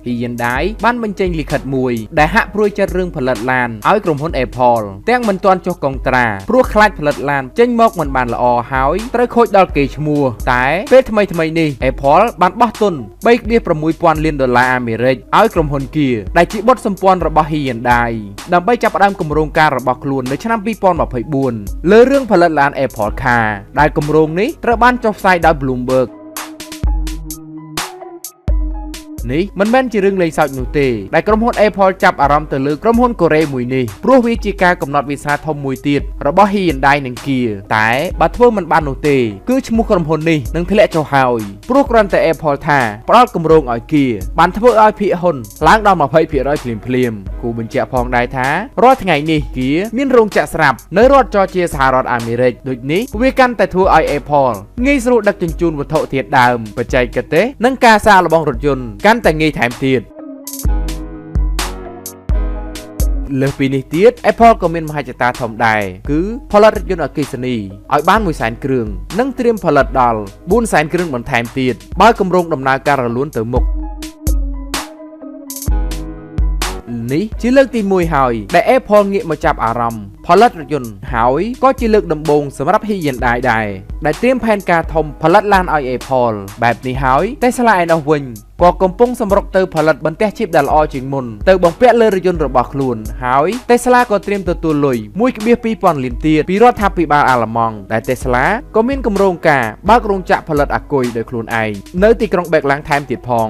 Hyundai បានបញ្ចេញលិខិតមួយដែលហាក់ព្រួយចិត្តរឿងផលិតឡានឲ្យក្រុមហ៊ុន Apple ទាំងមិនទាន់ចុះកុងត្រាព្រោះខ្លាចផលិតឡានចេញមកមិនបានល្អហើយត្រូវខូចដល់កេរ្តិ៍ឈ្មោះតែពេលថ្មីនេះ Apple បានបោះទុន $3.6 លានអាមេរិកឲ្យក្រុមហ៊ុន Kia ដែលជាបុត្រសម្ព័ន្ធរបស់ Hyundai ដើម្បីចាប់ផ្ដើមគម្រោងការរបស់ខ្លួននៅឆ្នាំ 2024 លើរឿងផលិតឡាន Apple Car ដែលគម្រោងនេះត្រូវបានចុះផ្សាយដោយ Bloomberg នេះមិនមែនជារឿងលេងសើចនោះទេដែលក្រុមហ៊ុន Apple ចាប់អារម្មណ៍ទៅលើក្រុមហ៊ុនកូរ៉េមួយនេះព្រោះវាជាការកំណត់វិសាធំមួយទៀតរបស់ Hyundai និង Kia តែបើធ្វើមិនបាននោះទេគឺឈ្មោះក្រុមហ៊ុននេះនឹងធ្លាក់ចុះហើយព្រោះគ្រាន់តែ Apple ថាផ្ដល់គម្រោងឲ្យ Kia បានធ្វើឲ្យភាគហ៊ុនឡើងដល់ 20% ភ្លាមគូបញ្ជាក់ផងដែរថារាល់ថ្ងៃនេះ Kia មានរោងចក្រស្រាប់នៅរដ្ឋច័រជាសហរដ្ឋអាមេរិកដូចនេះវាកាន់តែធ្វើឲ្យ Apple ងាយស្រួលដឹកជញ្ជូនវត្ថុធាតុដើមបច្ចេកទេសនិងការសាកល្បងរថយន្តតែងាយថែមទៀតលើសពីនេះទៀត Apple ក៏មានមហិច្ឆតាធំដែរគឺផលិតរថយន្តអគ្គិសនីឲ្យបាន 100,000 គ្រឿងនិងត្រៀមផលិតដល់ 400,000 គ្រឿងបន្ថែមទៀតបើគម្រោងដំណើរការរលូនទៅមុខនេះជាលើកទី1ហើយដែល Apple ងាកមកចាប់អារម្មណ៍ផលិតរថយន្តហើយក៏ជាលើកដំបូងសម្រាប់ Hyundai ដែរដែលត្រៀមផែនការធំផលិតឡានឲ្យ Apple បែបនេះហើយ Tesla ឯណោះវិញក៏កំពុងសម្រុកទៅផលិតបន្ទះជីបដែលល្អជាងមុនទៅបំពាក់លើរថយន្តរបស់ខ្លួនហើយ Tesla ក៏ត្រៀមទទួលលុយ $1.2 លានទៀតពីរដ្ឋាភិបាលអាល្លឺម៉ង់ដែល Tesla ក៏មានគម្រោងការបើករោងចក្រផលិតអាគុយដោយខ្លួនឯងនៅទីក្រុង Berlin ថែមទៀតផង